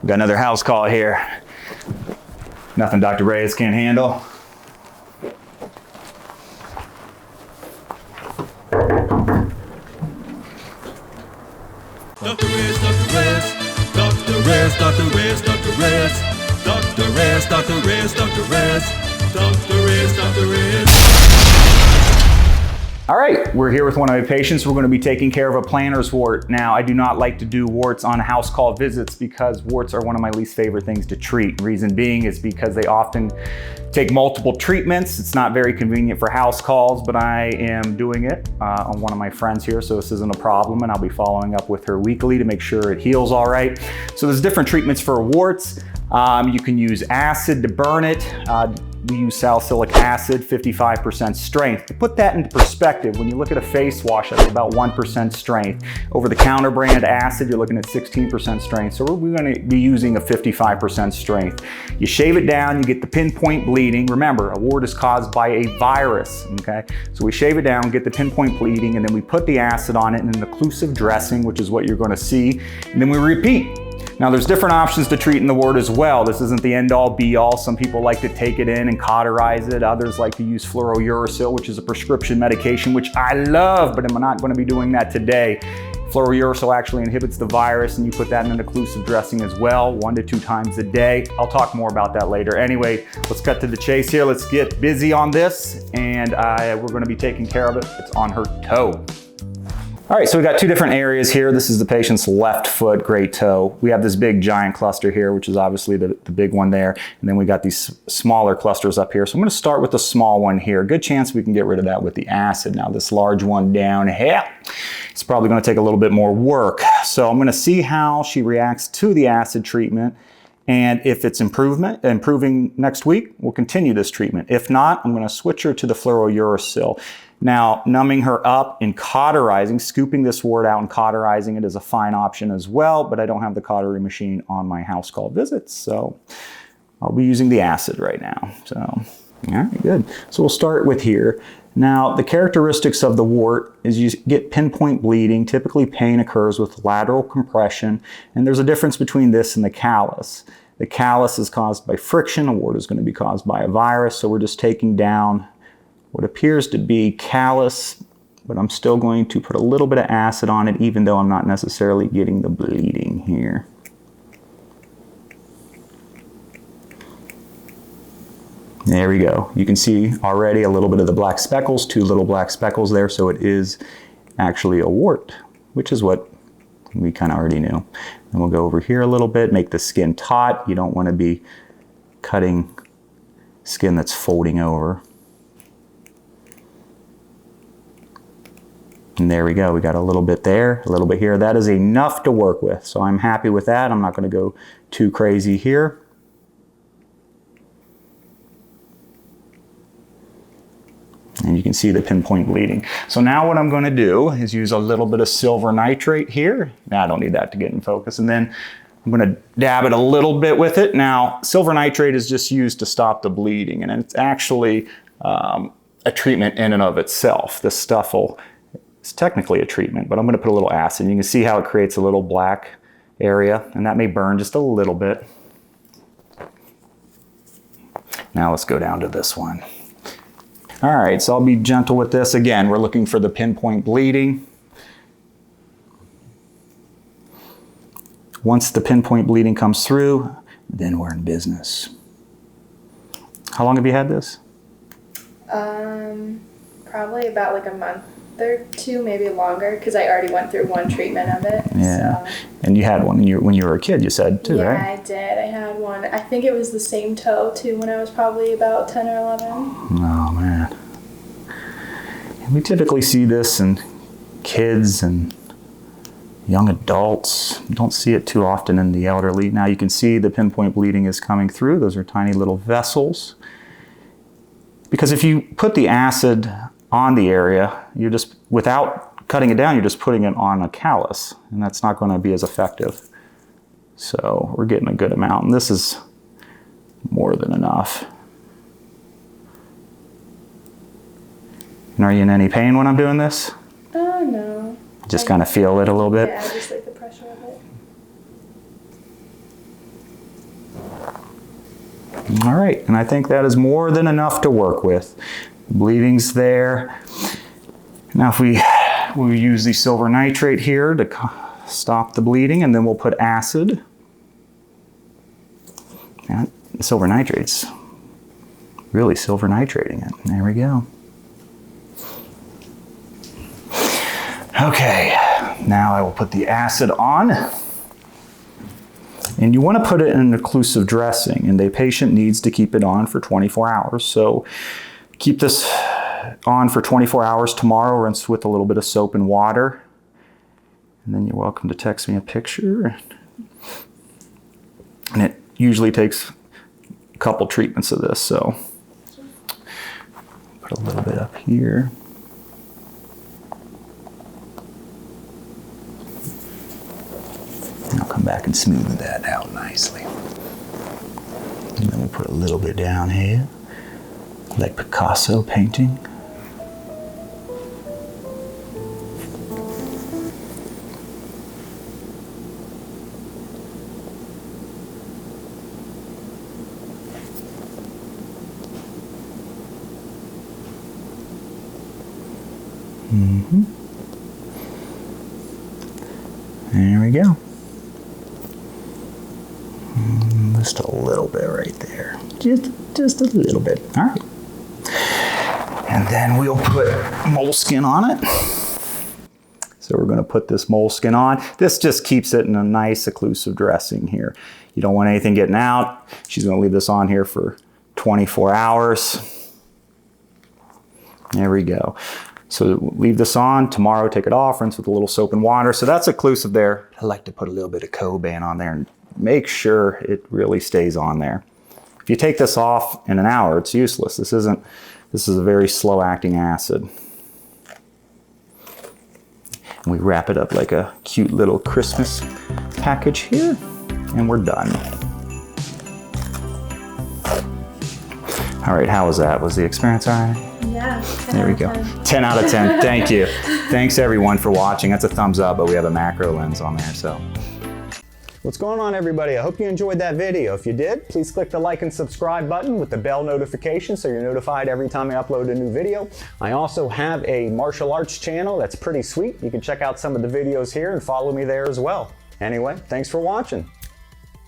We got another house call here. Nothing Dr. Reyes can't handle. Dr. Reyes, Dr. Reyes, Dr. Reyes, Dr. Reyes, Dr. Reyes, Dr. Reyes, Dr. Reyes, Dr. Reyes, Dr. Reyes, Dr. Reyes. All right, we're here with one of my patients. We're going to be taking care of a plantar wart. Now, I do not like to do warts on house call visits because warts are one of my least favorite things to treat. Reason being is because they often take multiple treatments. It's not very convenient for house calls, but I am doing it on one of my friends here, so this isn't a problem, and I'll be following up with her weekly to make sure it heals all right. So there's different treatments for warts. You can use acid to burn it. We use salicylic acid, 55% strength. To put that into perspective, when you look at a face wash, that's about 1% strength. Over-the-counter brand acid, you're looking at 16% strength. So we're going to be using a 55% strength. You shave it down, you get the pinpoint bleeding. Remember, a wart is caused by a virus, okay? So we shave it down, get the pinpoint bleeding, and then we put the acid on it in an occlusive dressing, which is what you're going to see, and then we repeat. Now there's different options to treat in the wart as well. This isn't the end-all be-all. Some people like to take it in and cauterize it. Others like to use fluorouracil, which is a prescription medication, which I love, but I'm not going to be doing that today. Fluorouracil actually inhibits the virus, and you put that in an occlusive dressing as well, 1 to 2 times a day. I'll talk more about that later. Anyway, let's cut to the chase here. Let's get busy on this, and we're going to be taking care of it. It's on her toe. All right, so we got 2 different areas here. This is the patient's left foot, great toe. We have this big giant cluster here, which is obviously the big one there. And then we got these smaller clusters up here. So I'm gonna start with the small one here. Good chance we can get rid of that with the acid. Now this large one down here, it's probably gonna take a little bit more work. So I'm gonna see how she reacts to the acid treatment. And if it's improving next week, we'll continue this treatment. If not, I'm gonna switch her to the fluorouracil. Now, numbing her up and cauterizing, scooping this wart out and cauterizing it is a fine option as well, but I don't have the cautery machine on my house call visits, so I'll be using the acid right now. So, all right, good. So we'll start with here. Now, the characteristics of the wart is you get pinpoint bleeding. Typically, pain occurs with lateral compression, and there's a difference between this and the callus. The callus is caused by friction. A wart is going to be caused by a virus, so we're just taking down what appears to be callus, but I'm still going to put a little bit of acid on it, even though I'm not necessarily getting the bleeding here. There we go. You can see already a little bit of the black speckles, 2 little black speckles there, so it is actually a wart, which is what we kind of already knew. And we'll go over here a little bit, make the skin taut. You don't want to be cutting skin that's folding over. And there we go, we got a little bit there, a little bit here. That is enough to work with, so I'm happy with that. I'm not going to go too crazy here. And you can see the pinpoint bleeding. So now what I'm going to do is use a little bit of silver nitrate here. Now I don't need that to get in focus. And then I'm going to dab it a little bit with it. Now, silver nitrate is just used to stop the bleeding, and it's actually a treatment in and of itself. This stuff will... It's technically a treatment, but I'm going to put a little acid. You can see how it creates a little black area, and that may burn just a little bit. Now let's go down to this one. All right, so I'll be gentle with this. Again, we're looking for the pinpoint bleeding. Once the pinpoint bleeding comes through, then we're in business. How long have you had this? Probably about like a month or 2, maybe longer, because I already went through 1 treatment of it. Yeah, so. And you had one when you were a kid, you said too, yeah, right? Yeah, I did. I had one. I think it was the same toe too when I was probably about 10 or 11. Oh man. And we typically see this in kids and young adults. You don't see it too often in the elderly. Now you can see the pinpoint bleeding is coming through. Those are tiny little vessels. Because if you put the acid on the area, you're just, without cutting it down, you're just putting it on a callus, and that's not going to be as effective. So we're getting a good amount, and this is more than enough. And are you in any pain when I'm doing this? No. Just kind of feel it a little bit? Yeah, I just like the pressure of it. All right, and I think that is more than enough to work with. Bleeding's there. Now if we'll use the silver nitrate here to stop the bleeding, and then we'll put acid. And silver nitrate's really silver nitrating it. There we go. Okay, now I will put the acid on. And you want to put it in an occlusive dressing, and the patient needs to keep it on for 24 hours. So keep this on for 24 hours. Tomorrow, rinse with a little bit of soap and water. And then you're welcome to text me a picture. And it usually takes a couple treatments of this, so put a little bit up here. And I'll come back and smooth that out nicely. And then we'll put a little bit down here, like Picasso painting. There we go. Just a little bit right there. Just a little bit. All right. And then we'll put moleskin on it. So we're going to put this moleskin on. This just keeps it in a nice occlusive dressing here. You don't want anything getting out. She's going to leave this on here for 24 hours. There we go. So leave this on, tomorrow take it off, rinse with a little soap and water. So that's occlusive there. I like to put a little bit of Coban on there and make sure it really stays on there. If you take this off in an hour, it's useless. This is a very slow acting acid. And we wrap it up like a cute little Christmas package here, and we're done. All right, how was that? Was the experience all right? Yeah. There we go. 10 out of 10. Thank you. Thanks everyone for watching. That's a thumbs up, but we have a macro lens on there, so. What's going on, everybody? I hope you enjoyed that video. If you did, please click the like and subscribe button with the bell notification so you're notified every time I upload a new video. I also have a martial arts channel that's pretty sweet. You can check out some of the videos here and follow me there as well. Anyway, thanks for watching.